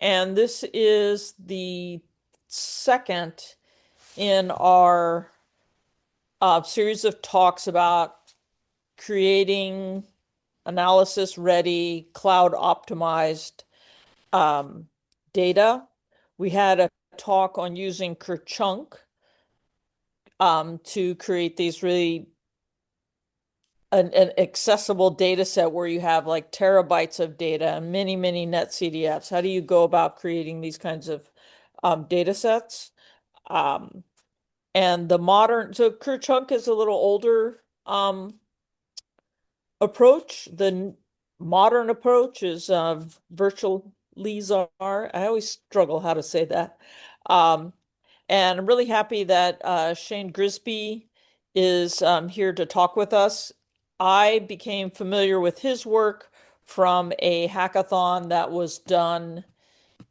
and this is the second in our series of talks about creating analysis ready, cloud optimized um, data. We had a talk on using Kerchunk to create these really an accessible data set where you have like terabytes of data and many netcdfs. How do you go about creating these kinds of data sets? Um, and the modern, so Kerchunk is a little older approach. The modern approach is VirtualiZarr. I always struggle how to say that. Um, and I'm really happy that Shane Grisby is here to talk with us. I became familiar with his work from a hackathon that was done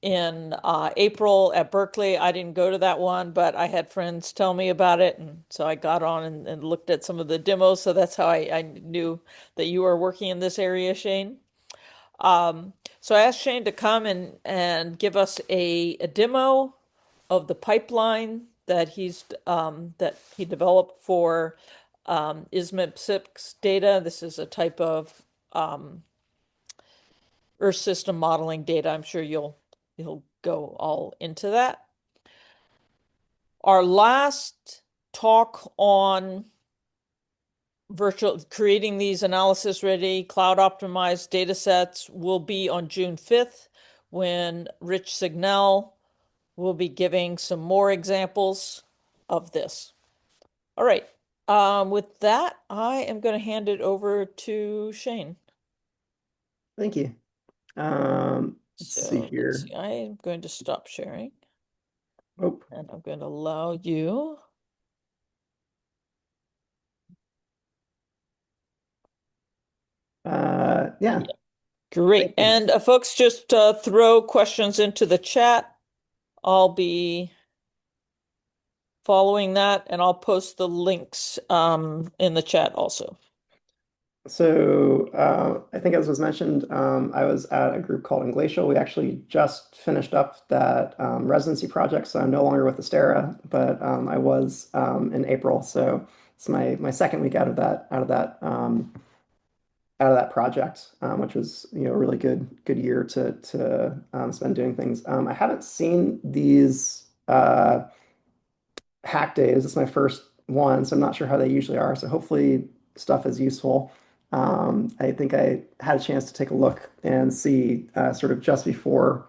in April at Berkeley. I didn't go to that one, but I had friends tell me about it. And so I got on and looked at some of the demos. So that's how I knew that you are working in this area, Shane. So I asked Shane to come and give us a demo of the pipeline that he developed for ISMIP6 data. This is a type of Earth system modeling data. I'm sure you'll go all into that. Our last talk on virtual creating these analysis ready cloud optimized data sets will be on June 5th when Rich Signell will be giving some more examples of this. All right. With that, I am going to hand it over to Shane. Thank you. Let's see So let's here. see. I am going to stop sharing Oh, and I'm going to allow you. yeah, Yeah, great. thank you. And folks, just throw questions into the chat. I'll be following that and I'll post the links in the chat also. So, I think as was mentioned, I was at a group called Glacial. We actually just finished up that residency project, so I'm no longer with Astera, but I was in April. So it's my second week out of that project, which was a really good year to spend doing things. I haven't seen these hack days. It's my first one, so I'm not sure how they usually are. So hopefully stuff is useful. I think I had a chance to take a look and see sort of just before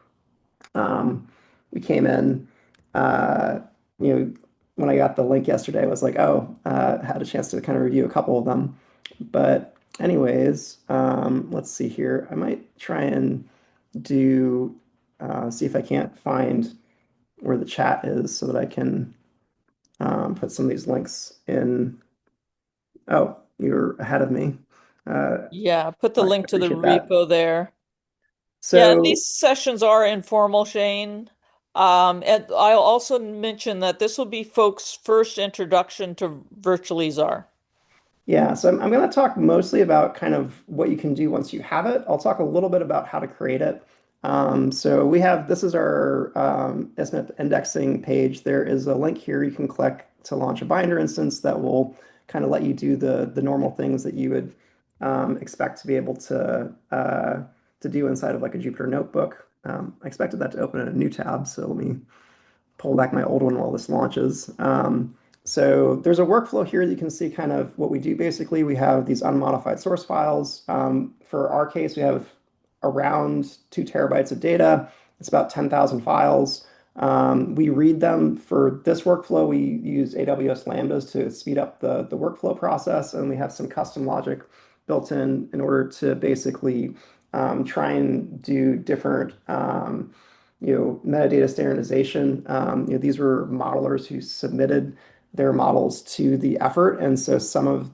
we came in. Uh, you know, when I got the link yesterday, I was like, oh, had a chance to kind of review a couple of them. But anyways, let's see here. I might try and do see if I can't find where the chat is so that I can put some of these links in. Oh, you're ahead of me. Yeah, put the I link to the appreciate that. repo there. Yeah, and So these sessions are informal, Shane. And I'll also mention that this will be folks' first introduction to VirtualiZarr. yeah, so I'm going to talk mostly about kind of what you can do once you have it. I'll talk a little bit about how to create it. So we have, this is our ISMIP indexing page. There is a link here you can click to launch a binder instance that will kind of let you do the normal things that you would expect to be able to do inside of like a Jupyter notebook. I expected that to open in a new tab, so let me pull back my old one while this launches. So there's a workflow here that you can see kind of what we do. Basically, we have these unmodified source files. For our case, we have around 2 TB of data. It's about 10,000 files. We read them for this workflow. We use AWS Lambdas to speed up the workflow process, and we have some custom logic built in order to basically try and do different metadata standardization. These were modelers who submitted their models to the effort, and so some of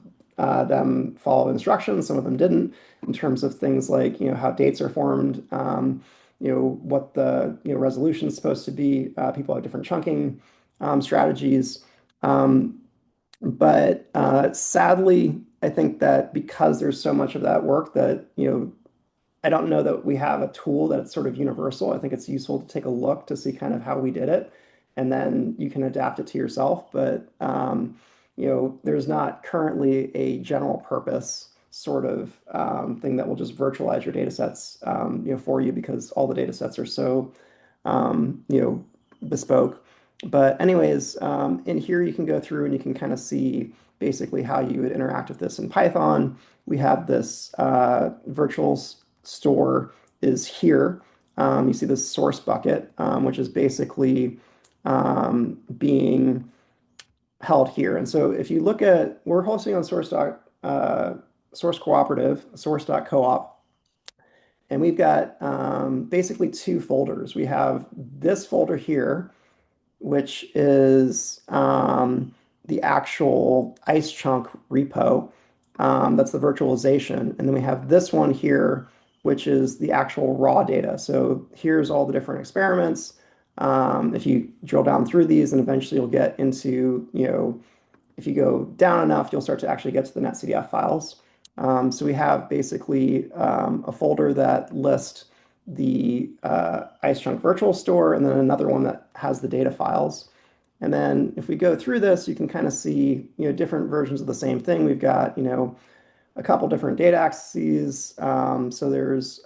them follow instructions, some of them didn't, in terms of things like how dates are formed, what the resolution is supposed to be. People have different chunking strategies, but sadly, I think that because there's so much of that work that I don't know that we have a tool that's sort of universal. I think it's useful to take a look to see kind of how we did it, and then you can adapt it to yourself. But there's not currently a general purpose sort of thing that will just virtualize your data sets, for you because all the data sets are so, bespoke. But anyways, in here you can go through and you can kind of see basically how you would interact with this in Python. We have this virtual store is here. You see this source bucket, which is basically being held here. And so if you look at, we're hosting on source cooperative, source.coop, and we've got basically two folders. We have this folder here, which is the actual IceChunk repo. That's the virtualization. And then we have this one here, which is the actual raw data. So here's all the different experiments. If you drill down through these, and eventually you'll get into, if you go down enough, you'll start to actually get to the netcdf files. So we have basically a folder that lists the IceChunk virtual store, and then another one that has the data files. And then if we go through this, you can kind of see, different versions of the same thing. We've got, a couple different data axes. So there's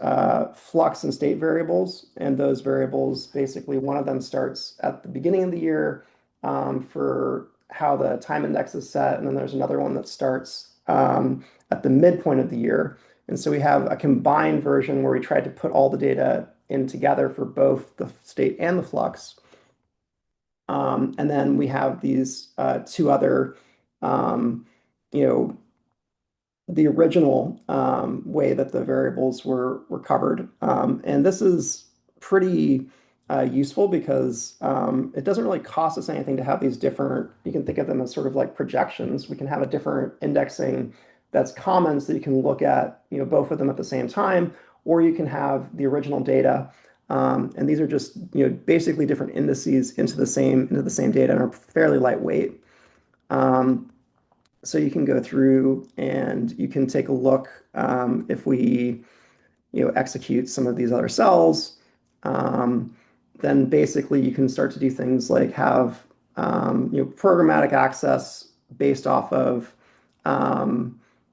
flux and state variables, and those variables, basically one of them starts at the beginning of the year for how the time index is set, and then there's another one that starts at the midpoint of the year. And so we have a combined version where we tried to put all the data in together for both the state and the flux. And then we have these two other, the original way that the variables were covered. And this is pretty useful because it doesn't really cost us anything to have these different, you can think of them as sort of like projections. We can have a different indexing that's common so you can look at, both of them at the same time, or you can have the original data. And these are just, basically different indices into the same data and are fairly lightweight. So you can go through and you can take a look if we, execute some of these other cells. Then basically you can start to do things like have, programmatic access based off of,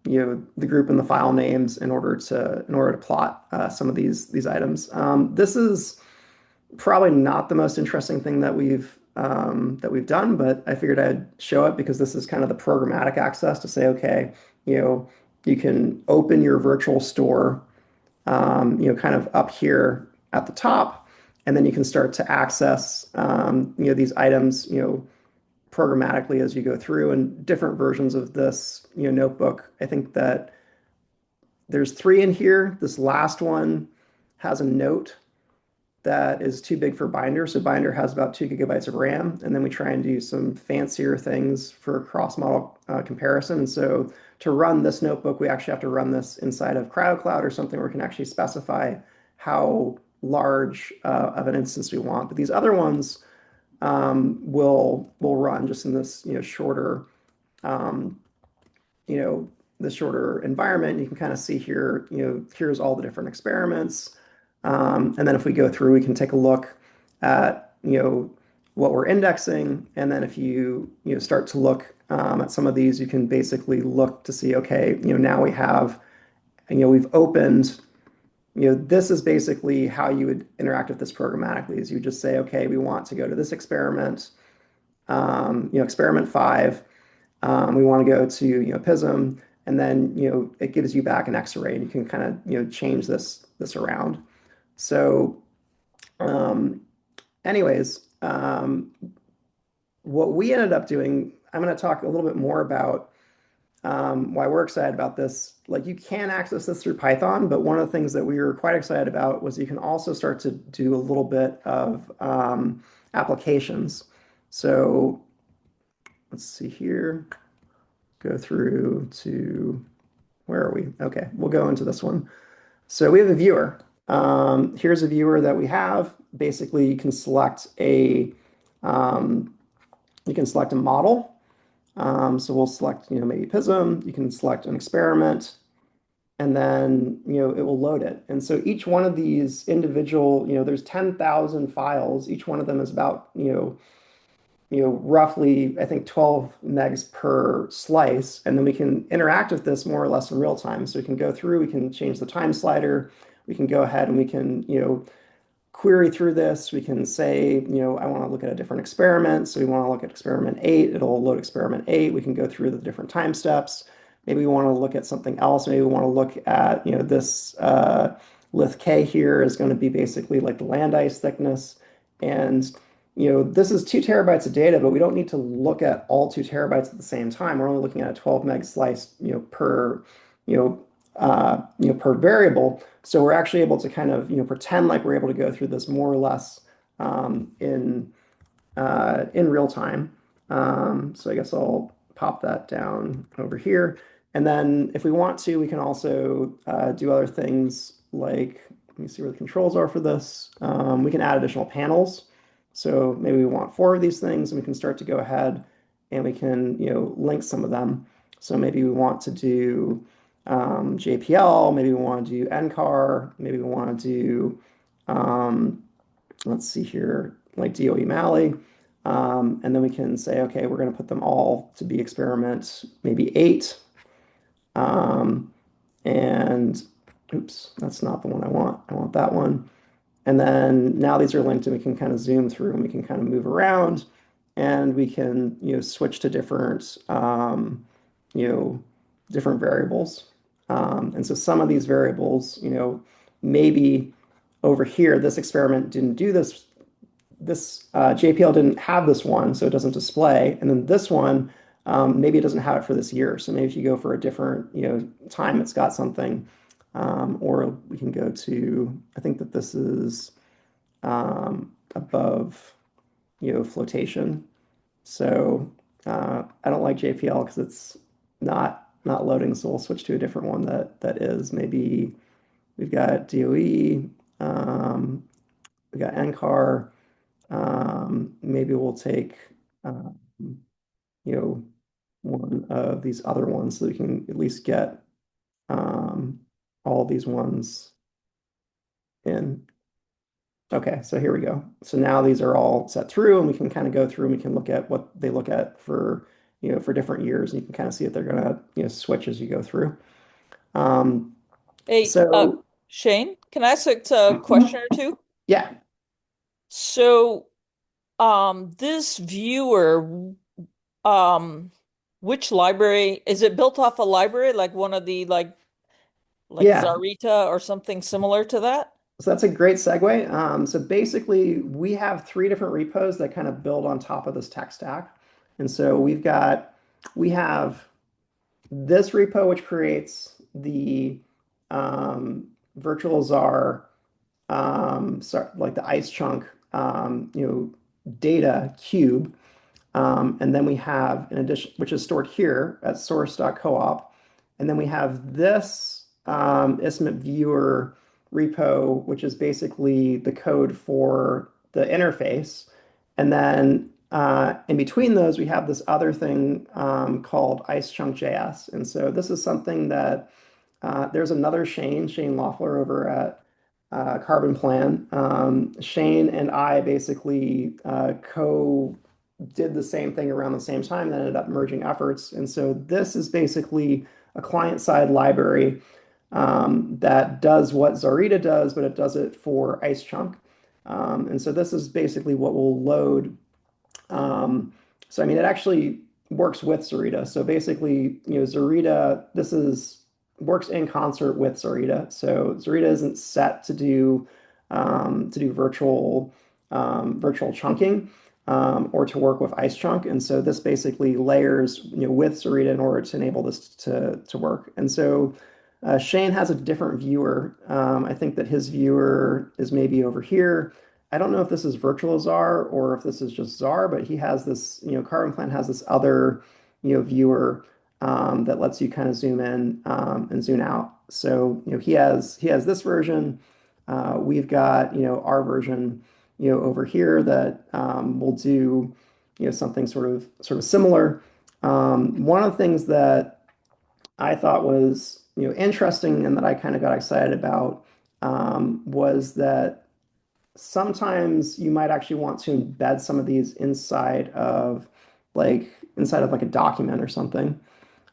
the group and the file names in order to plot some of these items. This is probably not the most interesting thing that we've done, but I figured I'd show it because this is kind of the programmatic access to say, okay, you can open your virtual store, kind of up here at the top, and then you can start to access, these items, programmatically as you go through, and different versions of this, notebook. I think that there's three in here. This last one has a note that is too big for Binder. So Binder has about 2 GB of RAM, and then we try and do some fancier things for cross-model comparison. And so to run this notebook, we actually have to run this inside of CryoCloud or something where we can actually specify how large of an instance we want. But these other ones will run just in this shorter the shorter environment. You can kind of see here, here's all the different experiments. And then if we go through, we can take a look at, what we're indexing. And then if you, start to look at some of these, you can basically look to see, okay, now we have, we've opened, this is basically how you would interact with this programmatically is you just say, okay, we want to go to this experiment, experiment 5. We want to go to, PISM, and then, it gives you back an X-array, and you can kind of, change this around. So, anyways, what we ended up doing, I'm going to talk a little bit more about why we're excited about this. Like, you can access this through Python, but one of the things that we were quite excited about was you can also start to do a little bit of applications. So let's see here, go through to, where are we? Okay, we'll go into this one. So we have a viewer. Here's a viewer that we have. Basically, you can select a model. So we'll select, maybe PISM. You can select an experiment. and then, it will load it. And so each one of these individual, there's 10,000 files. Each one of them is about, roughly, I think 12 megs per slice. And then we can interact with this more or less in real time. So we can go through, we can change the time slider, we can go ahead and we can, query through this. We can say, I want to look at a different experiment. So we want to look at experiment 8. It'll load experiment 8. We can go through the different time steps. Maybe we want to look at something else. Maybe we want to look at, this lith K here is going to be basically like the land ice thickness. And, this is 2 terabytes of data, but we don't need to look at all 2 terabytes at the same time. We're only looking at a 12 meg slice, you know, per variable. So we're actually able to kind of, pretend like we're able to go through this more or less in real time. So I guess I'll pop that down over here. And then if we want to, we can also do other things like, let me see where the controls are for this. We can add additional panels. So maybe we want 4 of these things, and we can start to go ahead and we can, link some of them. So maybe we want to do JPL, maybe we want to do NCAR, maybe we want to do, let's see here, like DOE Mali. And then we can say, okay, we're going to put them all to be experiment maybe 8. And oops, that's not the one I want. I want that one. And then now these are linked and we can kind of zoom through and we can kind of move around and we can, switch to you know, different variables. And so some of these variables, maybe over here, this experiment didn't do this. This JPL didn't have this one, so it doesn't display. And then this one, maybe it doesn't have it for this year. So maybe if you go for a different, time, it's got something. Or we can go to, I think that this is above, flotation. So I don't like JPL because it's not loading. So we'll switch to a different one that is. Maybe we've got DOE, we got NCAR. Maybe we'll take you know one of these other ones so we can at least get all these ones in. Okay, so here we go. So now these are all set through, and we can kind of go through and we can look at what they look at for for different years, and you can kind of see if they're gonna switch as you go through. Um, Hey, so Shane, can I ask a question or two? yeah, So, this viewer, um, which library is it built off a library like one of the like yeah. Zarita or something similar to that? So that's a great segue. So basically, we have 3 different repos that kind of build on top of this tech stack. And so we have this repo, which creates the VirtualiZarr, like the IceChunk, data cube. And then we have, in addition, which is stored here at source.coop. And then we have this ISMIP viewer repo, which is basically the code for the interface. And then in between those, we have this other thing called IceChunk.js. And so this is something that there's another Shane Loeffler over at Carbon Plan. Shane and I basically co did the same thing around the same time and ended up merging efforts. And so this is basically a client-side library that does what Zarita does, but it does it for IceChunk. And so this is basically what will load. So I mean, it actually works with Zarita. So basically, Zarita, this is works in concert with Zarita. So Zarita isn't set to do virtual chunking or to work with IceChunk. And so this basically layers, with Zarita in order to enable this to work. And so Shane has a different viewer. I think that his viewer is maybe over here. I don't know if this is VirtualiZarr or if this is just Zarr, but he has this, Carbon Plant has this other, viewer that lets you kind of zoom in and zoom out. So, he has this version. We've got, our version, over here that will do, something sort of similar. One of the things that I thought was interesting and that I kind of got excited about was that sometimes you might actually want to embed some of these inside of like a document or something,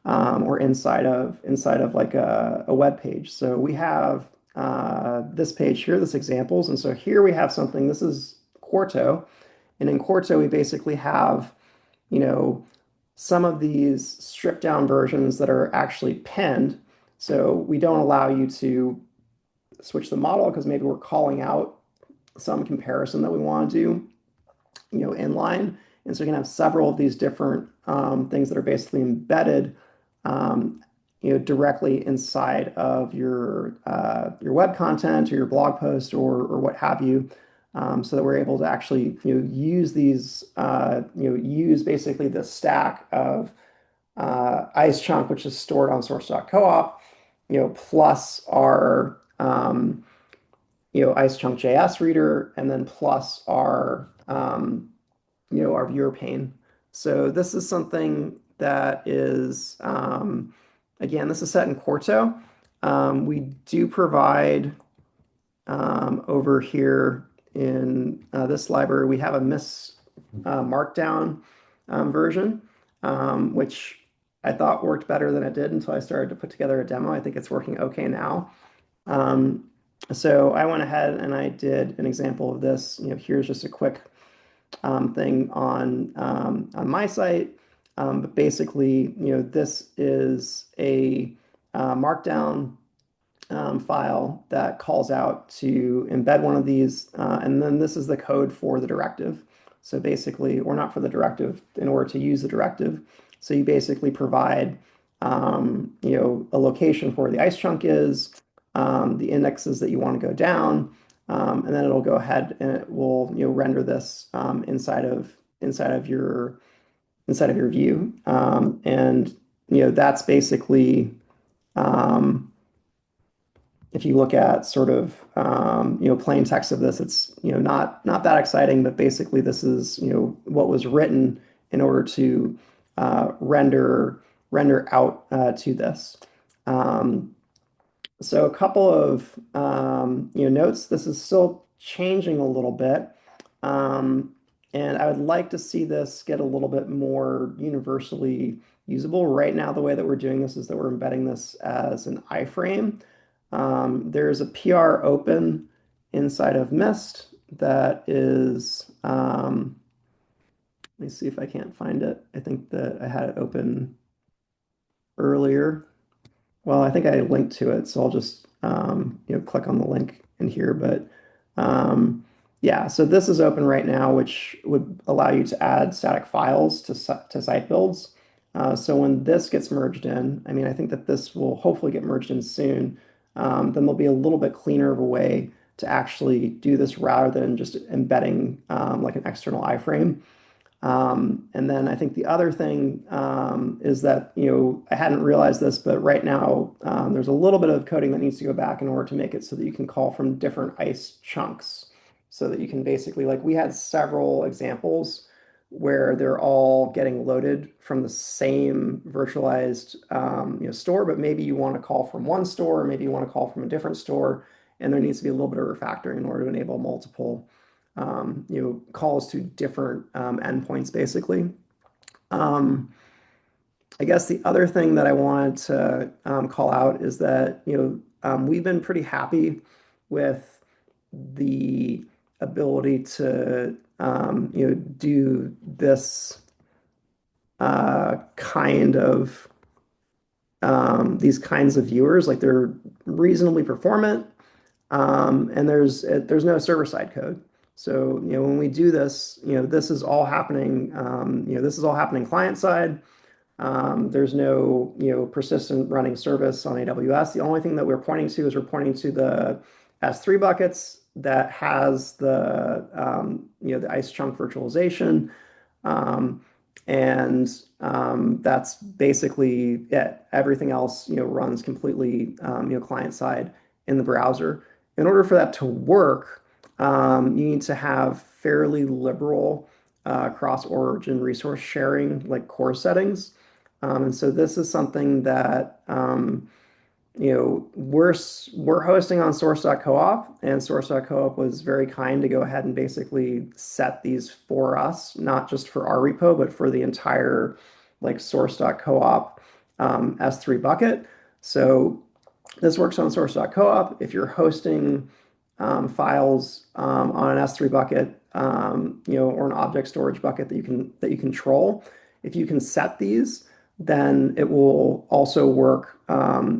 or inside of like a web page. So we have this page here, this examples, and so here we have something. This is Quarto, and in Quarto we basically have you know some of these stripped down versions that are actually pinned. So we don't allow you to switch the model because maybe we're calling out some comparison that we want to do, inline. And so you can have several of these different things that are basically embedded, directly inside of your web content or your blog post or what have you, so that we're able to actually use these use basically the stack of IceChunk, which is stored on source.coop, plus our IceChunk JS reader, and then plus our viewer pane. So this is something that is, again, this is set in Quarto. We do provide over here in this library, we have a Miss Markdown version, which I thought worked better than it did until I started to put together a demo. I think it's working okay now. So I went ahead and I did an example of this. Here's just a quick thing on my site. But basically, this is a Markdown file that calls out to embed one of these, and then this is the code for the directive. So basically, or not for the directive, in order to use the directive. So you basically provide, a location for where the ice chunk is, the indexes that you want to go down, and then it'll go ahead and it will, render this inside of your view, and that's basically. If you look at sort of plain text of this, it's not that exciting, but basically this is what was written in order to render out to this. So a couple of notes. This is still changing a little bit, and I would like to see this get a little bit more universally usable. Right now, the way that we're doing this is that we're embedding this as an iframe. There's a PR open inside of Mist that is, let me see if I can't find it. I think that I had it open earlier. Well, I think I linked to it, so I'll just click on the link in here. But yeah, so this is open right now, which would allow you to add static files to site builds. So when this gets merged in, I mean, I think that this will hopefully get merged in soon. Then there'll be a little bit cleaner of a way to actually do this rather than just embedding like an external iframe. And then I think the other thing is that, I hadn't realized this, but right now there's a little bit of coding that needs to go back in order to make it so that you can call from different ice chunks, so that you can basically, like, we had several examples where they're all getting loaded from the same virtualized store, but maybe you want to call from one store, or maybe you want to call from a different store, and there needs to be a little bit of refactoring in order to enable multiple calls to different endpoints, basically. I guess the other thing that I wanted to call out is that we've been pretty happy with the ability to do this kind of these kinds of viewers. Like, they're reasonably performant, and there's no server-side code. So when we do this, this is all happening. This is all happening client side. There's no persistent running service on AWS. The only thing that we're pointing to is we're pointing to the S3 buckets that has the the IceChunk virtualization, and that's basically it. Everything else runs completely client side in the browser. In order for that to work, you need to have fairly liberal cross-origin resource sharing, like core settings. And so this is something that we're hosting on source.coop, and source.coop was very kind to go ahead and basically set these for us, not just for our repo, but for the entire like source.coop S3 bucket. So this works on source.coop. If you're hosting files on an S3 bucket, or an object storage bucket that you control, if you can set these, then it will also work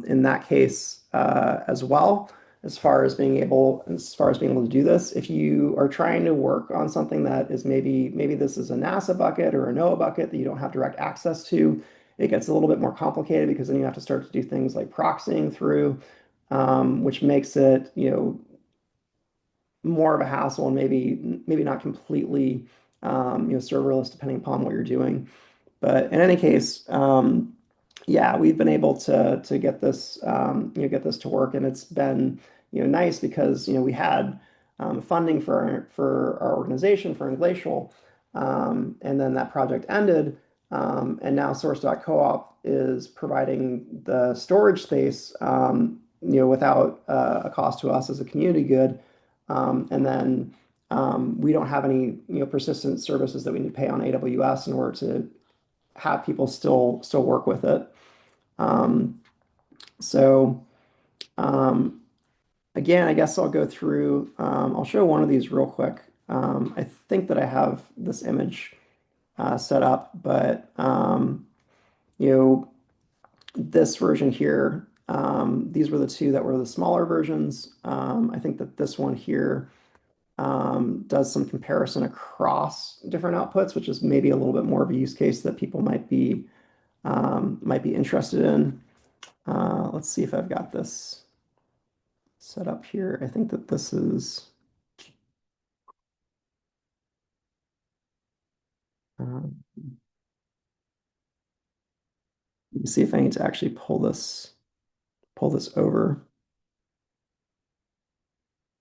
in that case as well. As far as being able to do this, if you are trying to work on something that is maybe this is a NASA bucket or a NOAA bucket that you don't have direct access to, it gets a little bit more complicated because then you have to start to do things like proxying through, which makes it, more of a hassle and maybe not completely, serverless depending upon what you're doing. But in any case, yeah, we've been able to get this to work, and it's been, nice because, we had funding for our organization for Glacial, and then that project ended, and now Source.coop is providing the storage space, without a cost to us as a community good, and then we don't have any, persistent services that we need to pay on AWS in order to have people still work with it. Um, so again, I guess I'll go through. I'll show one of these real quick. I think that I have this image set up, but this version here. These were the two that were the smaller versions. I think that this one here does some comparison across different outputs, which is maybe a little bit more of a use case that people might be interested in. Let's see if I've got this set up here. I think that this is. Um, Let me see if I need to actually pull this over.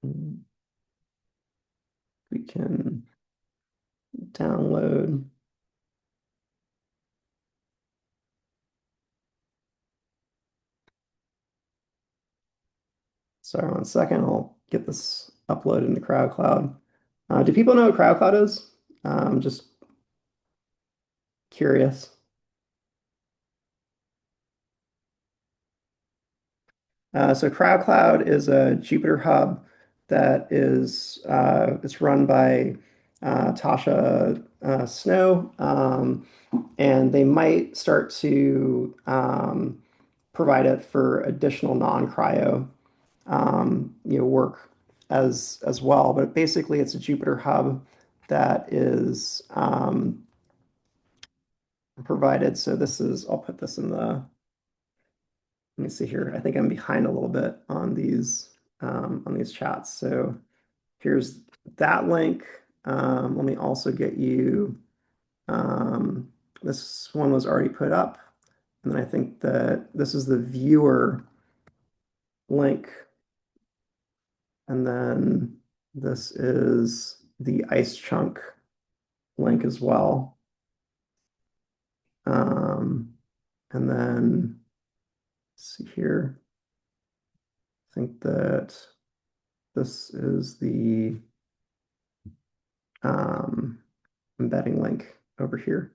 We can download. Sorry, 1 second. I'll get this uploaded into CrowdCloud. Do people know what CrowdCloud is? Just curious. So CrowdCloud is a Jupyter hub that is it's run by Tasha Snow, and they might start to provide it for additional non-cryo work as well. But basically, it's a Jupyter hub that is provided. So I'll put this in let me see here. I think I'm behind a little bit on these chats. So here's that link. Let me also get you. This one was already put up, and then I think that this is the viewer link, and then this is the IceChunk link as well. And then let's see here. I think that this is the embedding link over here.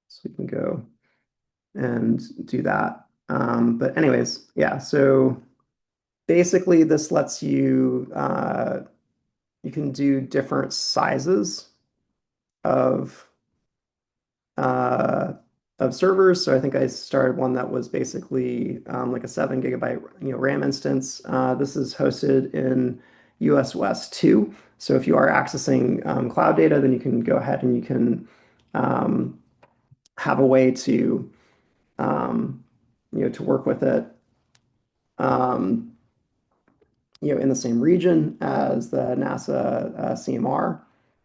So we can go and do that. But anyways, yeah, so basically this lets you can do different sizes of uh, of servers. So I think I started one that was basically like a 7 GB RAM instance. This is hosted in US West 2. So if you are accessing cloud data, then you can go ahead and you can have a way to work with it in the same region as the NASA CMR.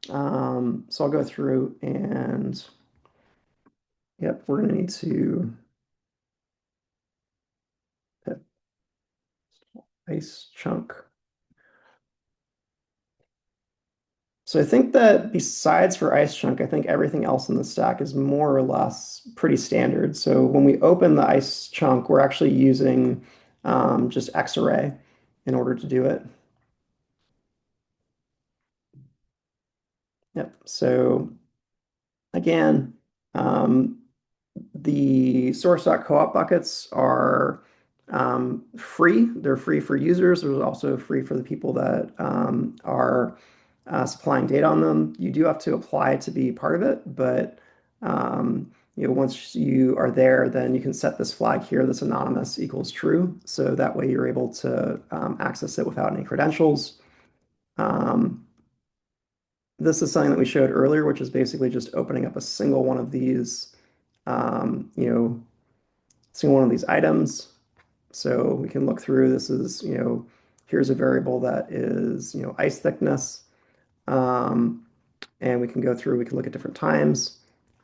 So I'll go through and yep, we're going to need to put IceChunk. So I think that besides for IceChunk, I think everything else in the stack is more or less pretty standard. So when we open the IceChunk, we're actually using just Xarray in order to do it. Yep. So again, um, the source.coop buckets are free. They're free for users. They're also free for the people that are supplying data on them. You do have to apply to be part of it, but once you are there, then you can set this flag here, this anonymous equals true. So that way you're able to access it without any credentials. Um, this is something that we showed earlier, which is basically just opening up a single one of these, um, you know, single one of these items. So we can look through, this is, here's a variable that is, ice thickness. Um, and we can go through, we can look at different times.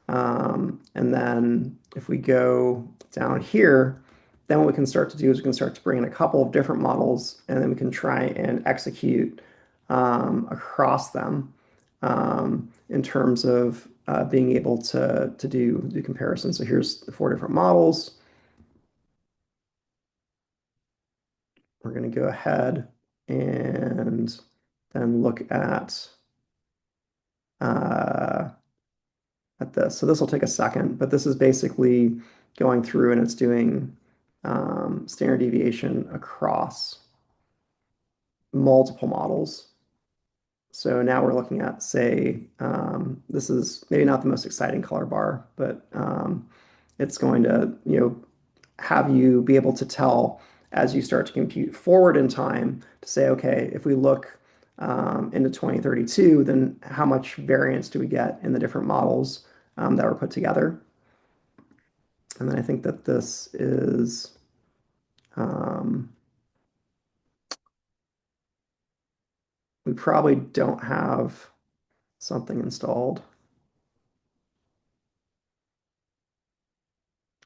And then if we go down here, then what we can start to do is we can start to bring in a couple of different models, and then we can try and execute across them in terms of being able to do comparisons. So here's the 4 different models. We're going to go ahead and then look uh, at this. So this will take a second, but this is basically going through and it's doing standard deviation across multiple models. So now we're looking at, say, this is maybe not the most exciting color bar, but it's going to, have you be able to tell as you start to compute forward in time to say, okay, if we look into 2032, then how much variance do we get in the different models that were put together? And then I think that this is, um, we probably don't have something installed.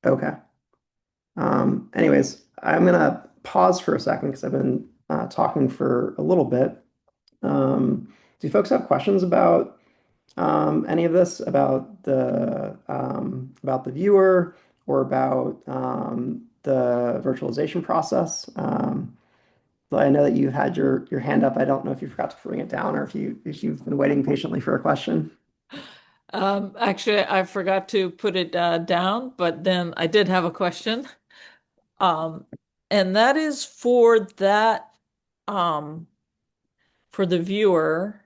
Okay. Anyways, I'm gonna pause for a second because I've been talking for a little bit. Do you folks have questions about any of this, about the viewer or about the virtualization process? I know that you've had your hand up. I don't know if you forgot to bring it down or if you've been waiting patiently for a question. Actually, I forgot to put it down, but then I did have a question. Um, and that is um, for the viewer.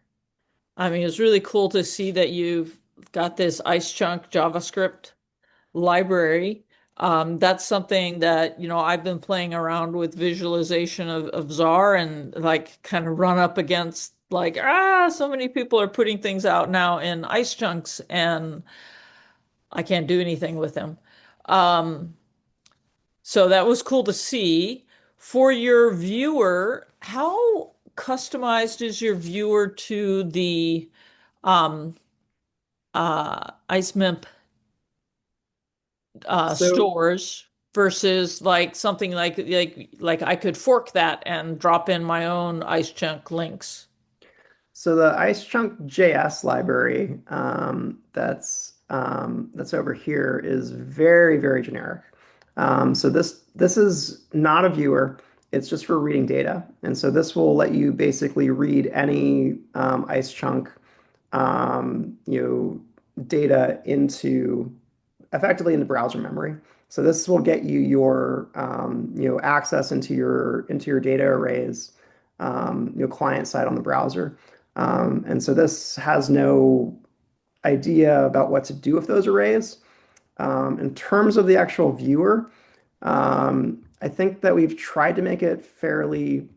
I mean, it's really cool to see that you've got this IceChunk JavaScript library. That's something that, I've been playing around with visualization of Zarr and like kind of run up against like, so many people are putting things out now in ice chunks and I can't do anything with them. Um, so that was cool to see. For your viewer, how customized is your viewer to the um, ISMIP So stores versus like something like I could fork that and drop in my own ice chunk links. So the IceChunk JS library that's over here is very, very generic. So this is not a viewer. It's just for reading data. And so this will let you basically read any IceChunk data into effectively into browser memory. So this will get you your access into your data arrays client side on the browser. And so this has no idea about what to do with those arrays. In terms of the actual viewer, I think that we've tried to make it fairly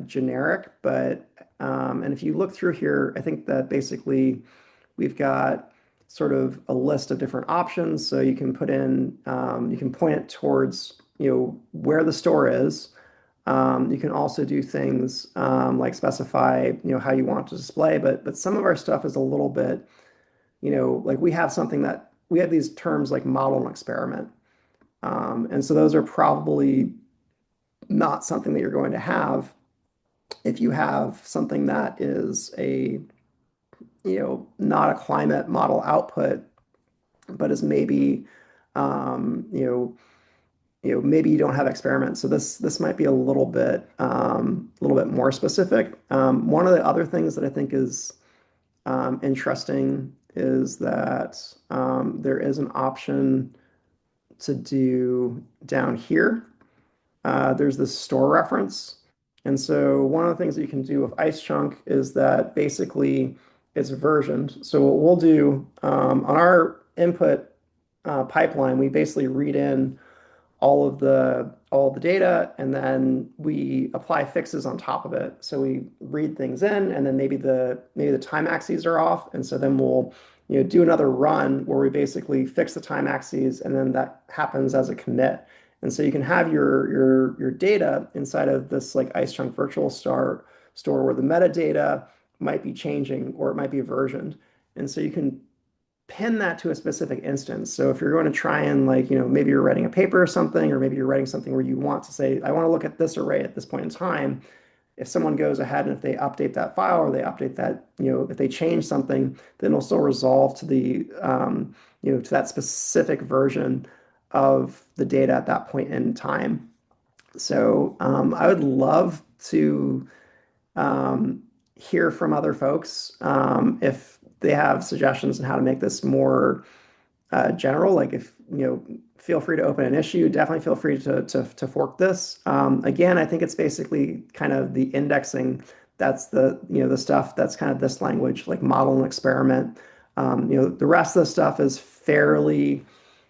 generic, but and if you look through here, I think that basically we've got sort of a list of different options. So you can put in, you can point it towards, where the store is. You can also do things like specify, how you want to display. But some of our stuff is a little bit, like we have something that we have these terms like model and experiment. And so those are probably not something that you're going to have if you have something that is not a climate model output, but is maybe, um, you know, maybe you don't have experiments. So this might be a little bit more specific. One of the other things that I think is interesting is that there is an option to do down here. There's this store reference. And so one of the things that you can do with IceChunk is that basically it's versioned. So what we'll do on our input pipeline, we basically read in all of the data, and then we apply fixes on top of it. So we read things in, and then maybe the time axes are off, and so then we'll do another run where we basically fix the time axes, and then that happens as a commit. And so you can have your data inside of this like IceChunk virtual store where the metadata might be changing or it might be versioned. And so you can pin that to a specific instance. So if you're going to try and like, maybe you're writing a paper or something, or maybe you're writing something where you want to say, I want to look at this array at this point in time. If someone goes ahead and if they update that file or they update that, if they change something, then it'll still resolve to to that specific version of the data at that point in time. So I would love to um, hear from other folks if they have suggestions on how to make this more general. Like if, feel free to open an issue. Definitely feel free to fork this. Again, I think it's basically kind of the indexing. That's the stuff that's kind of this language, like model and experiment. The rest of the stuff is fairly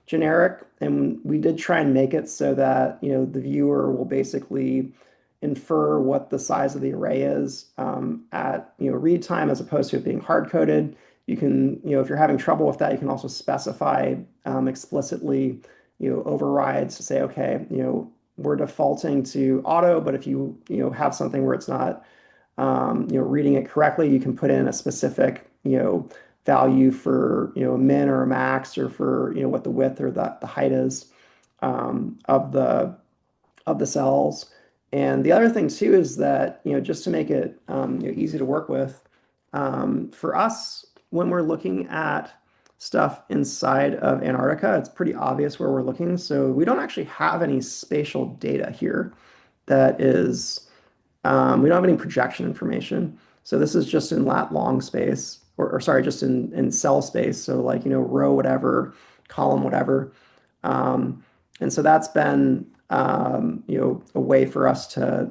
generic, and we did try and make it so that, the viewer will basically infer what the size of the array is at, read time as opposed to it being hard coded. You can, if you're having trouble with that, you can also specify explicitly, overrides to say, okay, we're defaulting to auto, but if have something where it's not, reading it correctly, you can put in a specific, value for, a min or a max or for, what the width or the height is of the cells. And the other thing too is that, just to make it easy to work with, for us, when we're looking at stuff inside of Antarctica, it's pretty obvious where we're looking. So we don't actually have any spatial data here that is, we don't have any projection information. So this is just in lat long space, or sorry, just in cell space. So like, row whatever, column whatever. And so that's been a way for us to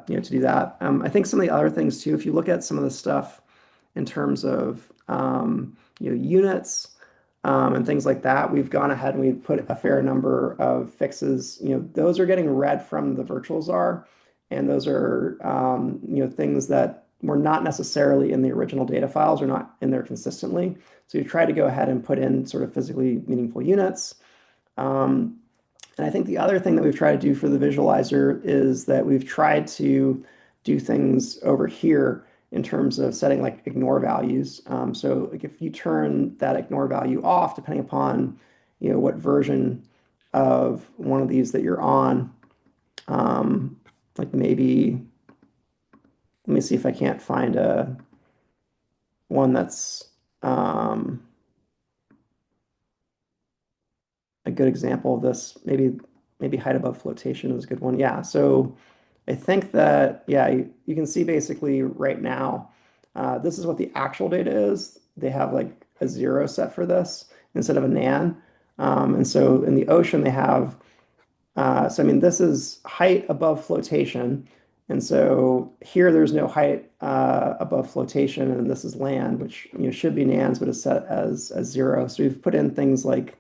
do that. I think some of the other things too, if you look at some of the stuff in terms of units and things like that, we've gone ahead and we've put a fair number of fixes. Those are getting read from the VirtualZarr, and those are things that were not necessarily in the original data files or not in there consistently. So we've tried to go ahead and put in sort of physically meaningful units. And I think the other thing that we've tried to do for the visualizer is that we've tried to do things over here in terms of setting like ignore values. So like if you turn that ignore value off, depending upon what version of one of these that you're on, like maybe let me see if I can't find a one that's a good example of this. Maybe height above flotation is a good one. Yeah. So I think that, yeah, you can see basically right now, this is what the actual data is. They have like a 0 set for this instead of a nan. And so in the ocean, they have, so I mean, this is height above flotation. And so here there's no height above flotation, and this is land, which should be nans, but is set as 0. So we've put in things like,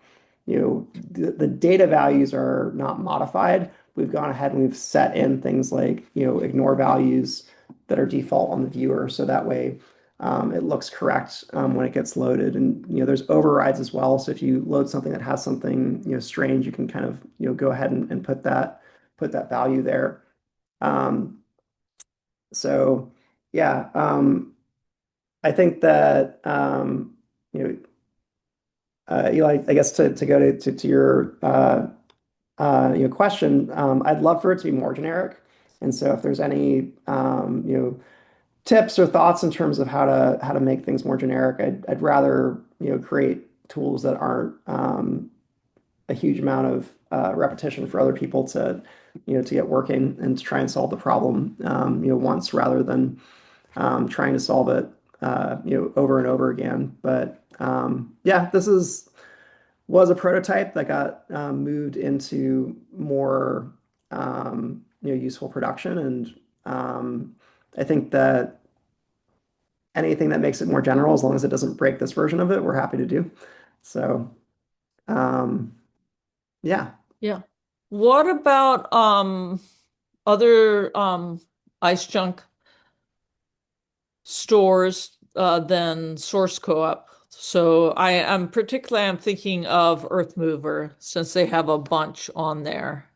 the data values are not modified. We've gone ahead and we've set in things like, ignore values that are default on the viewer. So that way it looks correct when it gets loaded. And, there's overrides as well. So if you load something that has something, strange, you can kind of, go ahead and put that value there. Um, so yeah, I think that, Eli, I guess to go to your question, I'd love for it to be more generic. And so if there's any tips or thoughts in terms of how to make things more generic, I'd rather create tools that aren't a huge amount of repetition for other people to get working and to try and solve the problem once rather than trying to solve it over and over again. But yeah, this was a prototype that got moved into more useful production, and I think that anything that makes it more general, as long as it doesn't break this version of it, we're happy to do. So um, yeah. Yeah. What about other IceChunk stores than Source Co-op? So I'm thinking of Earthmover since they have a bunch on there.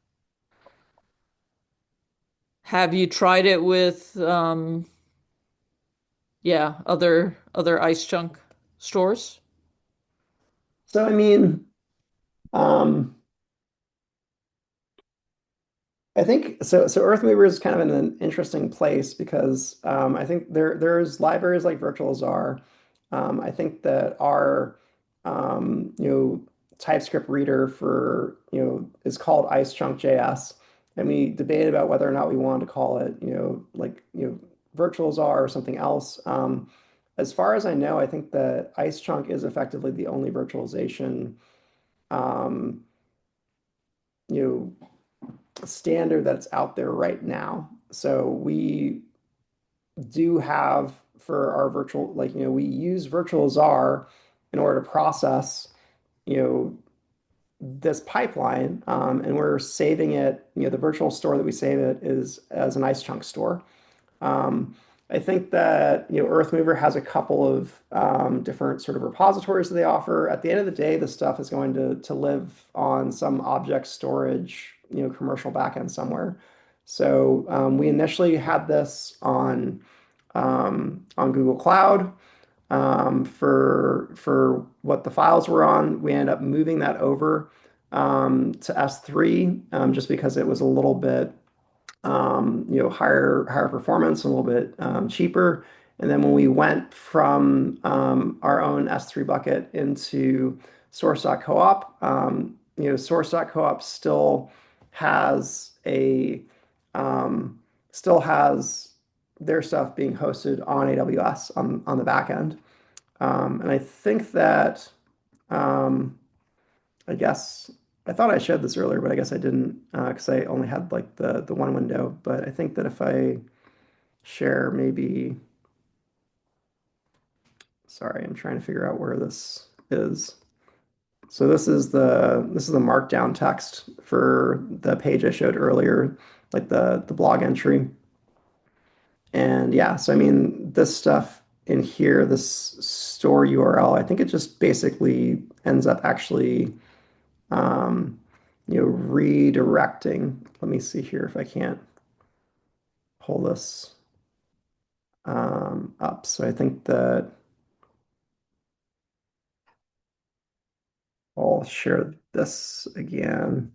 Have you tried it with yeah, other IceChunk stores? So I mean, um, I think so. So Earthmover is kind of in an interesting place because I think there's libraries like VirtualiZarr. I think that our TypeScript reader for is called IceChunk.js, and we debated about whether or not we wanted to call it like VirtualiZarr or something else. As far as I know, I think that IceChunk is effectively the only virtualization um, you know standard that's out there right now. So we do have for our virtual, like, we use VirtualZarr in order to process, you know, this pipeline, and we're saving it, the virtual store that we save it is as an ice chunk store. Um, I think that Earthmover has a couple of different sort of repositories that they offer. At the end of the day, the stuff is going to live on some object storage, commercial backend somewhere. So we initially had this on Google Cloud for what the files were on. We ended up moving that over to S3 just because it was a little bit higher performance and a little bit cheaper. And then when we went from our own S3 bucket into source.coop, source.coop has a still has their stuff being hosted on AWS on the back end. And I think that um, I guess I thought I showed this earlier, but I guess I didn't because I only had like the one window. But I think that if I share maybe, sorry, I'm trying to figure out where this is. So this is the markdown text for the page I showed earlier, like the blog entry. And yeah, so I mean, this stuff in here, this store URL, I think it just basically ends up actually redirecting. Let me see here if I can't pull this up. So I think that I'll share this again.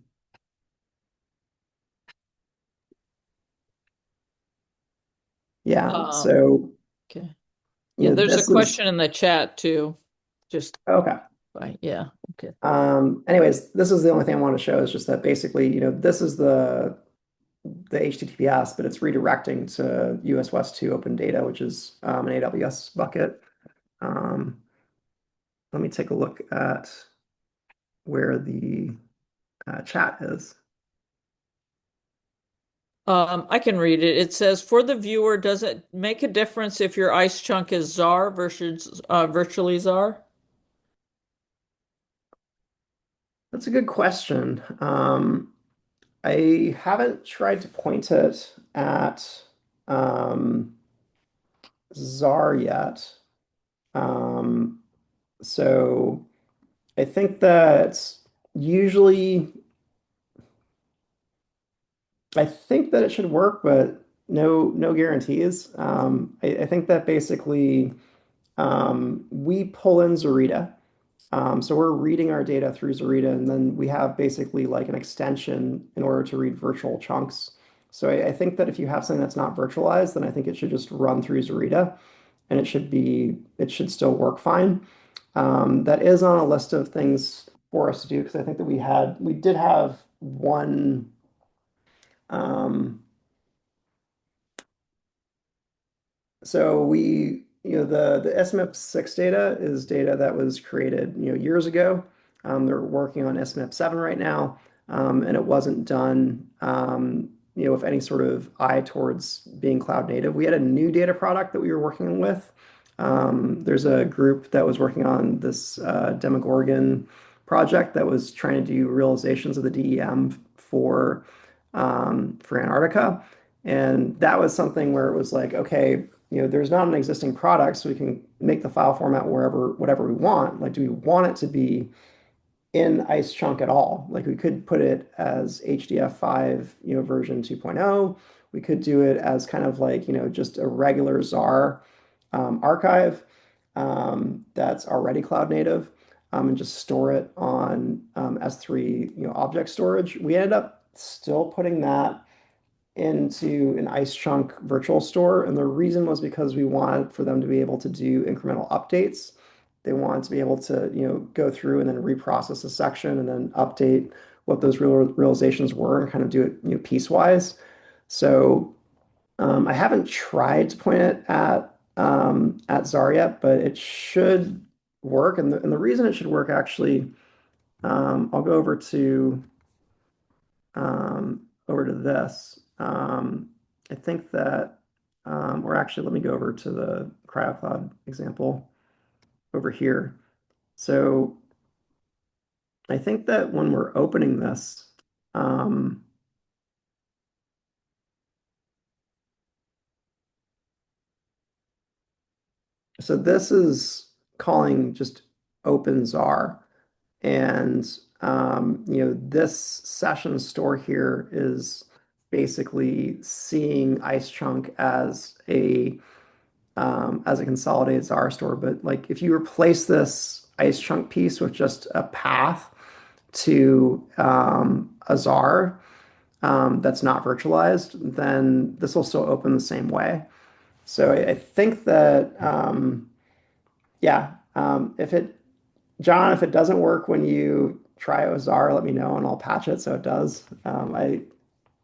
Yeah, Um, so okay. Yeah, there's a this is question in the chat too. Just okay. yeah, okay. Anyways, this is the only thing I want to show is just that basically, this is the HTTPS, but it's redirecting to US West 2 Open Data, which is an AWS bucket. Um, Let me take a look at where the chat is. I can read it. It says, for the viewer, does it make a difference if your ice chunk is czar versus virtually czar? That's a good question. I haven't tried to point it at um, Czar yet. Um, so I think that usually I think that it should work, but no guarantees. I think that basically we pull in Zarita. So we're reading our data through Zarita, and then we have basically like an extension in order to read virtual chunks. So I think that if you have something that's not virtualized, then I think it should just run through Zarita and it should still work fine. That is on a list of things for us to do because I think that we did have one um, so the ISMIP6 data is data that was created, years ago. They're working on ISMIP7 right now, and it wasn't done, with any sort of eye towards being cloud native. We had a new data product that we were working with. There's a group that was working on this Demogorgon project that was trying to do realizations of the DEM for Antarctica. And that was something where it was like, okay, there's not an existing product, so we can make the file format whatever we want. Like, do we want it to be in IceChunk at all? Like, we could put it as HDF5, version 2.0. We could do it as kind of like, just a regular Zarr archive that's already cloud native, and just store it on S3, object storage. We ended up still putting that into an IceChunk virtual store. And the reason was because we wanted for them to be able to do incremental updates. They wanted to be able to, go through and then reprocess a section and then update what those realizations were and kind of do it, piecewise. So I haven't tried to point it at Zarr yet, but it should work. And the reason it should work actually, I'll go over to this. I think that, or actually, let me go over to the CryoCloud example over here. So I think that when we're opening this, um, so this is calling just OpenZar. And this session store here is basically seeing IceChunk as a consolidated Zarr store. But like if you replace this IceChunk piece with just a path to a Zarr that's not virtualized, then this will still open the same way. So I think that yeah, if it John, if it doesn't work when you try Ozar, let me know and I'll patch it so it does. I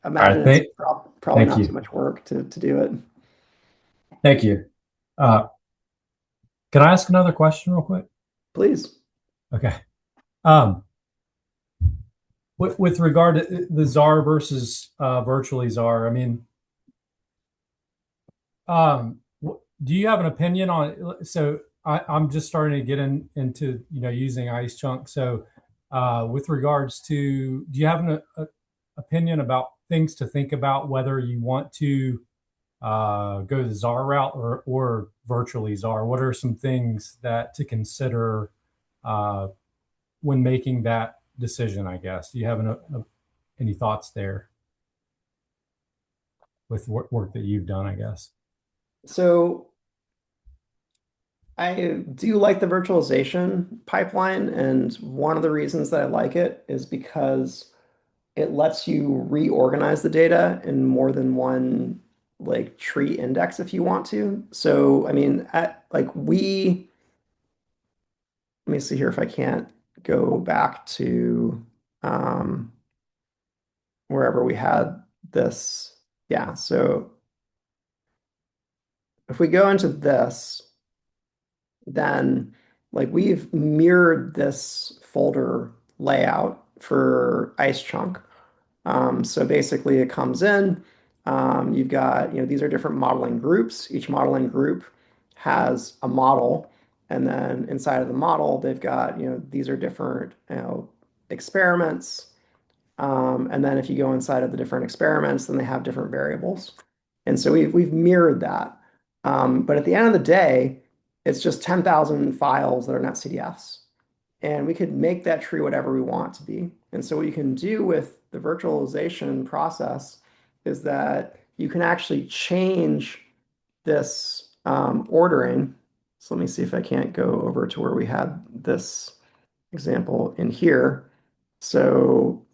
All imagine right, it's probably thank not too you. much work to do it. Thank you. Uh, can I ask another question real quick? Please. Okay. Um, with regard to the czar versus virtually czar, I mean, do you have an opinion on? So I'm just starting to get into using IceChunk. So with regards to, do you have an opinion about things to think about whether you want to go the czar route or virtually czar? What are some things that to consider uh, when making that decision? I guess. Do you have any thoughts there with work that you've done? I guess. So I do like the virtualization pipeline, and one of the reasons that I like it is because it lets you reorganize the data in more than one like tree index if you want to. So I mean, let me see here if I can't go back to um, wherever we had this. Yeah, so if we go into this, then like we've mirrored this folder layout for IceChunk. So basically it comes in, you've got, these are different modeling groups. Each modeling group has a model. And then inside of the model, they've got, these are different, experiments. And then if you go inside of the different experiments, then they have different variables. And so we've mirrored that. But at the end of the day, it's just 10,000 files that are not CDFs. And we could make that tree whatever we want it to be. And so what you can do with the virtualization process is that you can actually change this ordering. So let me see if I can't go over to where we had this example in here. So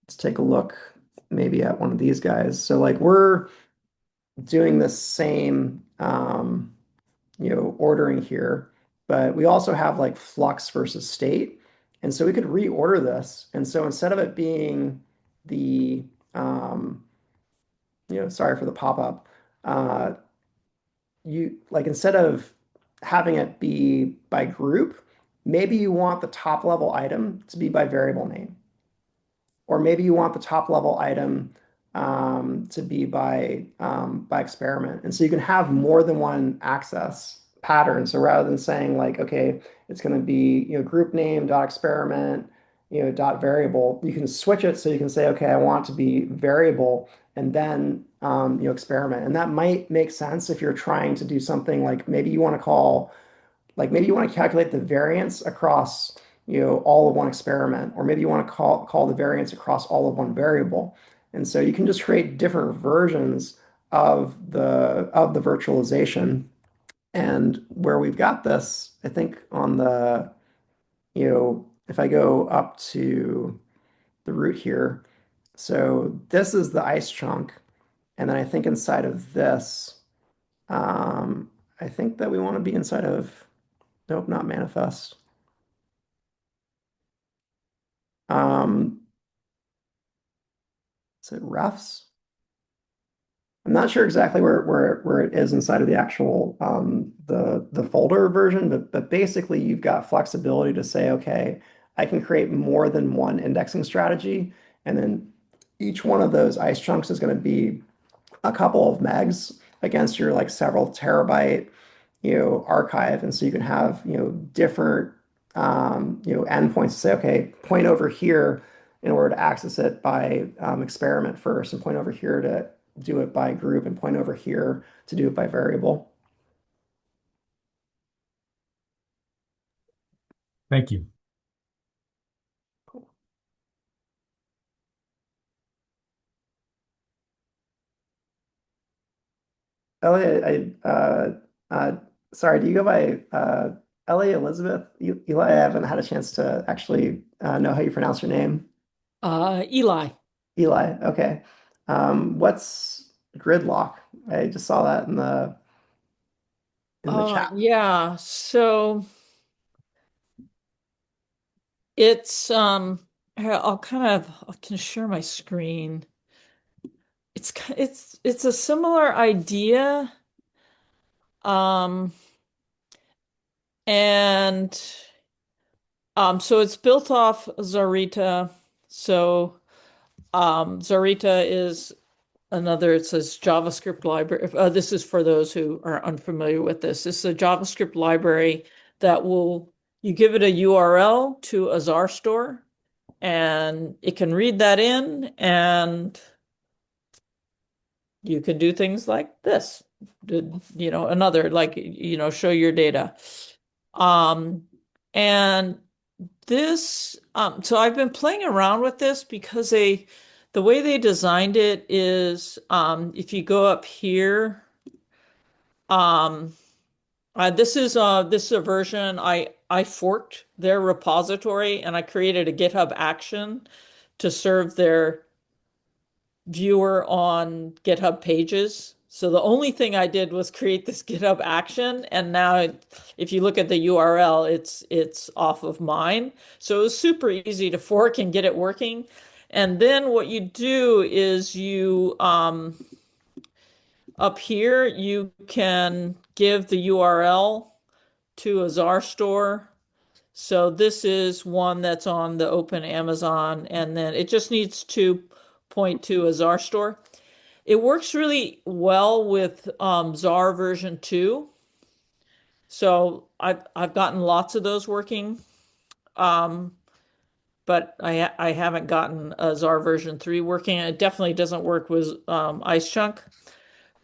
let's take a look maybe at one of these guys. So like we're doing the same ordering here, but we also have like flux versus state. And so we could reorder this. And so instead of it being the sorry for the pop-up, uh, you like instead of having it be by group, maybe you want the top level item to be by variable name. Or maybe you want the top level item to be by experiment. And so you can have more than one access pattern. So rather than saying like, okay, it's going to be group name dot experiment dot variable, you can switch it so you can say, okay, I want to be variable and then experiment. And that might make sense if you're trying to do something like maybe you want to call like maybe you want to calculate the variance across, all of one experiment, or maybe you want to call the variance across all of one variable. And so you can just create different versions of the virtualization. And where we've got this, I think on the, if I go up to the root here, so this is the ice chunk. And then I think inside of this, I think that we want to be inside of, nope, not manifest. Um, is it refs? I'm not sure exactly where it is inside of the actual the folder version, but basically you've got flexibility to say, okay, I can create more than one indexing strategy, and then each one of those ice chunks is going to be a couple of megs against your like several terabyte archive. And so you can have, different, endpoints to say, okay, point over here in order to access it by experiment first, and point over here to do it by group, and point over here to do it by variable. Thank you. Ellie, sorry, do you go by Ellie, Elizabeth, Eli? I haven't had a chance to actually know how you pronounce your name. Eli. Eli, okay. What's gridlock? I just saw that in the chat. Yeah, so it's here, I can share my screen. It's a similar idea. Um and so it's built off Zarita. So Zarita is another, it says JavaScript library. This is for those who are unfamiliar with this. This is a JavaScript library that you give it a URL to a Zarr store, and it can read that in, and you can do things like this. Another, like, show your data. Um, and so I've been playing around with this because the way they designed it is, if you go up here, um, this is a version I forked their repository, and I created a GitHub action to serve their viewer on GitHub pages. So the only thing I did was create this GitHub action, and now if you look at the URL, it's off of mine. So it was super easy to fork and get it working. And then what you do is you up here you can give the URL to a Zarr store. So this is one that's on the open Amazon, and then it just needs to point to a Zarr store. It works really well with Zarr version 2. So I've gotten lots of those working. But I haven't gotten a Zarr version 3 working. It definitely doesn't work with IceChunk.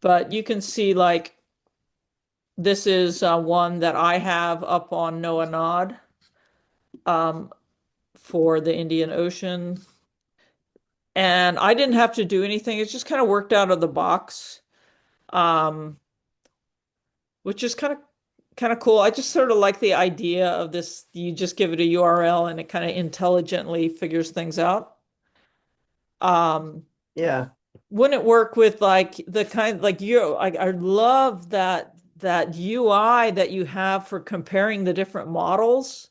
But you can see like this is one that I have up on Noah Nod for the Indian Ocean. And I didn't have to do anything. It just kind of worked out of the box. Um, which is kind of cool. I just sort of like the idea of this. You just give it a URL and it kind of intelligently figures things out. Um, Yeah. Wouldn't it work with like the kind like I love that UI that you have for comparing the different models.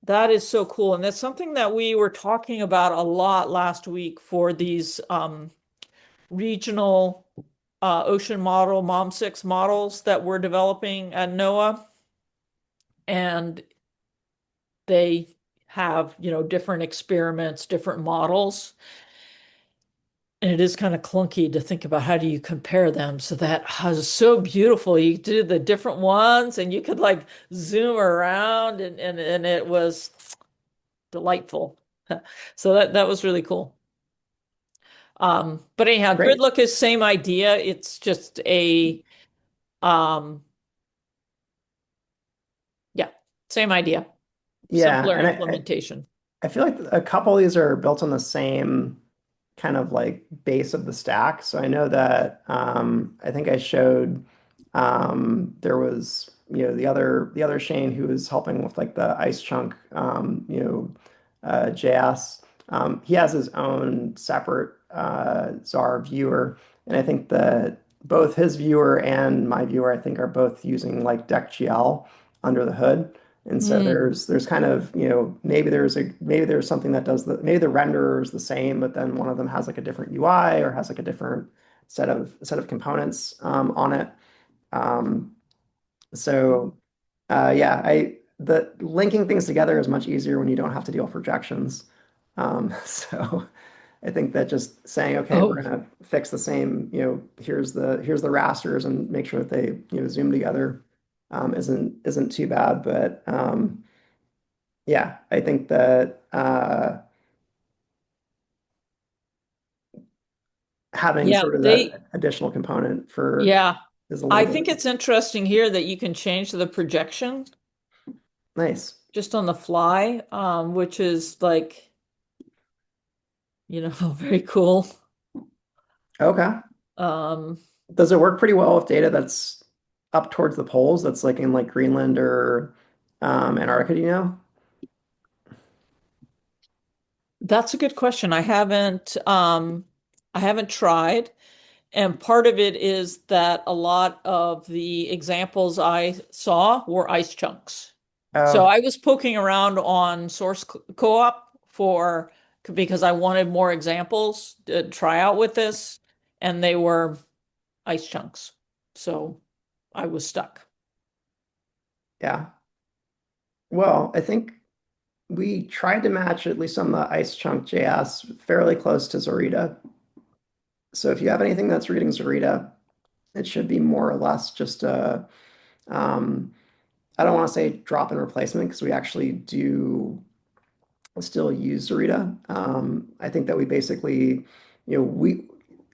That is so cool. And that's something that we were talking about a lot last week for these regional ocean model, MOM6 models that we're developing at NOAA. And they have, different experiments, different models. And it is kind of clunky to think about how do you compare them. So that was so beautiful. You did the different ones and you could like zoom around and it was delightful. So that was really cool. But anyhow, grid Great. look is same idea. It's just um, yeah, same idea, Yeah, simpler and implementation. I feel like a couple of these are built on the same kind of like base of the stack. So I know that I think I showed there was the other Shane who was helping with like the IceChunk JS. He has his own separate Zarr viewer, and I think that both his viewer and my viewer I think are both using like DeckGL under the hood. And so Mm, there's kind of, maybe there's something that does maybe the renderer is the same, but then one of them has like a different UI or has like a different set of components on it. Um, so yeah, the linking things together is much easier when you don't have to deal with projections. So I think that just saying, okay, we're oh, gonna fix the same, here's the rasters and make sure that they, zoom together, isn't too bad. But yeah, I think that having yeah, sort of that additional component for yeah. is a little I think bit it's interesting here that you can change the projection nice. just on the fly, which is like, very cool. Okay. Um, Does it work pretty well with data that's up towards the poles, that's like in like Greenland or Antarctica, that's a good question. I haven't tried. And part of it is that a lot of the examples I saw were ice chunks. So Oh, I was poking around on Source Co-op because I wanted more examples to try out with this, and they were ice chunks. So I was stuck. yeah. Well, I think we tried to match, at least on the ice chunk JS, fairly close to Zorita. So if you have anything that's reading Zorita, it should be more or less just um, I don't want to say drop-in replacement because we actually do still use Zarita. I think that we basically, we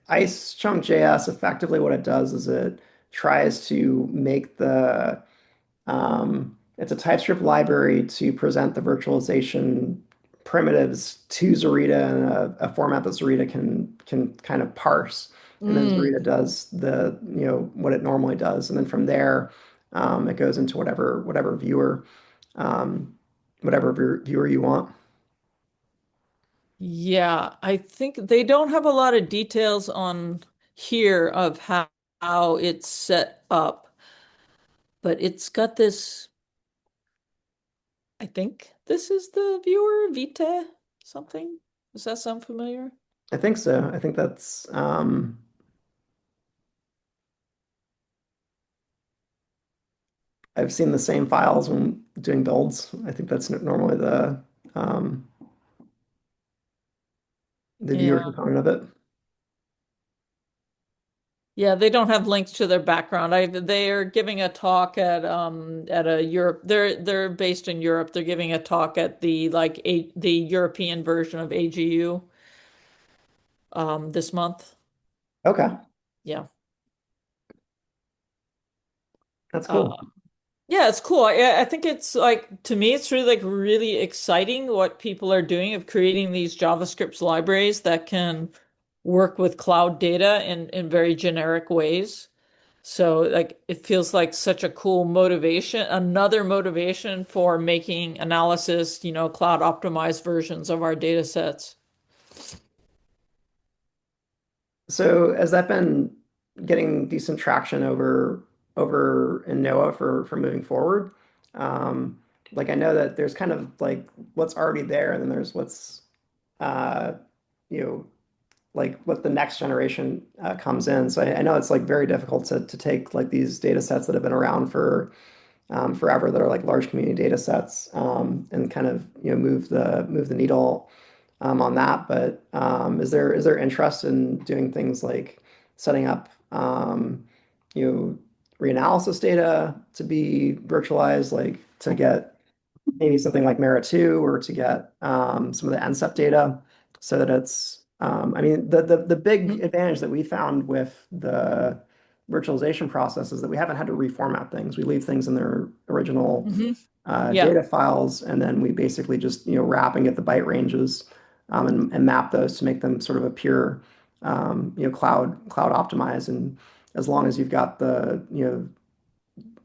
Ice Chunk JS effectively what it does is it tries to make it's a TypeScript library to present the virtualization primitives to Zarita in a format that Zarita can kind of parse. And then Mm, Zarita does what it normally does. And then from there, it goes into whatever viewer um, viewer you want. yeah, I think they don't have a lot of details on here of how it's set up, but it's got this. I think this is the viewer, Vita something. Does that sound familiar? I think so. I think that's I've seen the same files when doing builds. I think that's normally um, the viewer Yeah. component of it. Yeah, they don't have links to their background. They are giving a talk at a Europe. They're based in Europe. They're giving a talk at the European version of AGU this month. Okay, Yeah. that's Uh, cool. Yeah, it's cool. I think it's like to me, it's really like really exciting what people are doing of creating these JavaScript libraries that can work with cloud data in very generic ways. So like it feels like such a cool motivation, another motivation for making analysis, cloud optimized versions of our data sets. So has that been getting decent traction over in NOAA for moving forward? Like I know that there's kind of like what's already there, and then there's what's uh, you know like what the next generation comes in. So I know it's like very difficult to take like these data sets that have been around for forever that are like large community data sets and kind of move the needle on that. But is there interest in doing things like setting up you know reanalysis data to be virtualized, like to get maybe something like Mera 2 or to get some of the NCEP data so that it's I mean the big Mhm. advantage that we found with the virtualization process is that we haven't had to reformat things. We leave things in their original Mhm. Yeah. data files, and then we basically just wrap and get the byte ranges and map those to make them sort of appear cloud optimized. And as long as you've got the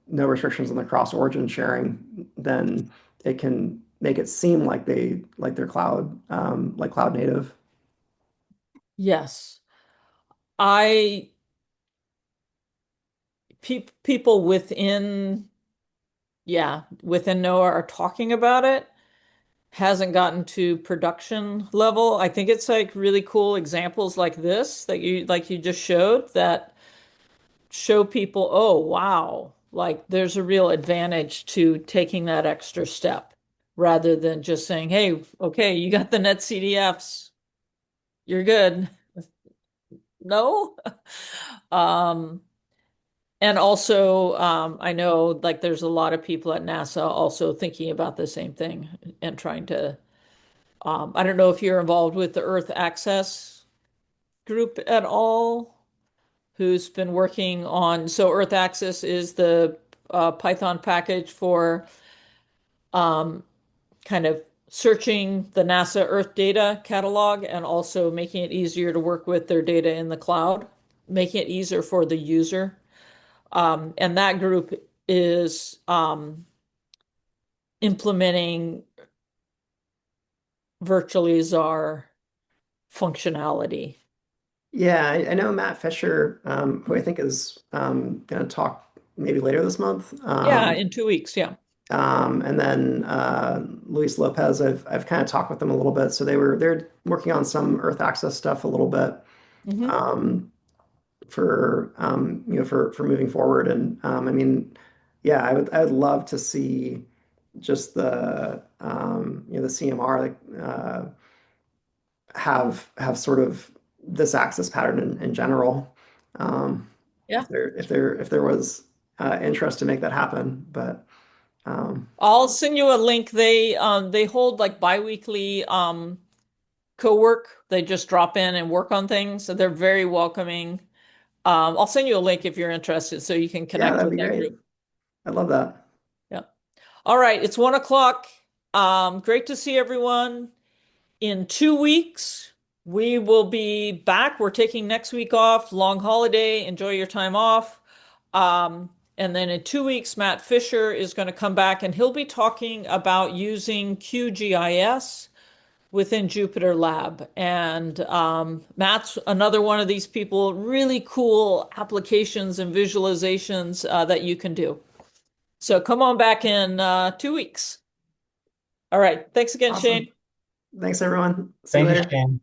no restrictions on the cross origin sharing, then it can make it seem like they're cloud native. Yes. I people within NOAA are talking about it. Hasn't gotten to production level. I think it's like really cool examples like this that you just showed that show people, oh wow, like there's a real advantage to taking that extra step rather than just saying, hey, okay, you got the net CDFs, you're good. No. Um, and also, I know like there's a lot of people at NASA also thinking about the same thing and trying to, I don't know if you're involved with the Earth Access group at all, who's been working on, so Earth Access is the Python package for um, kind of searching the NASA Earth data catalog and also making it easier to work with their data in the cloud, making it easier for the user. And that group is implementing VirtualiZarr functionality. Yeah, I know Matt Fisher, who I think is going to talk maybe later this month. Yeah, in 2 weeks. Yeah. And then Luis Lopez, I've kind of talked with them a little bit. So they're working on some Earth access stuff a little bit Hmm. um, for moving forward. And I mean, yeah, I would love to see just the CMR like have sort of this access pattern in general. Um, Yeah. if there was interest to make that happen, but I'll send you a link. They hold like biweekly co-work. They just drop in and work on things. So they're very welcoming. I'll send you a link if you're interested so you can yeah, connect that'd with be that great. group. I love that. Yeah. All right, it's 1 o'clock. Great to see everyone. In 2 weeks, we will be back. We're taking next week off, long holiday. Enjoy your time off. And then in 2 weeks, Matt Fisher is going to come back and he'll be talking about using QGIS within Jupyter Lab. And Matt's another one of these people, really cool applications and visualizations that you can do. So come on back in 2 weeks. All right. Thanks again, Shane. Awesome. Thanks, everyone. See you Thank you, later. Shane.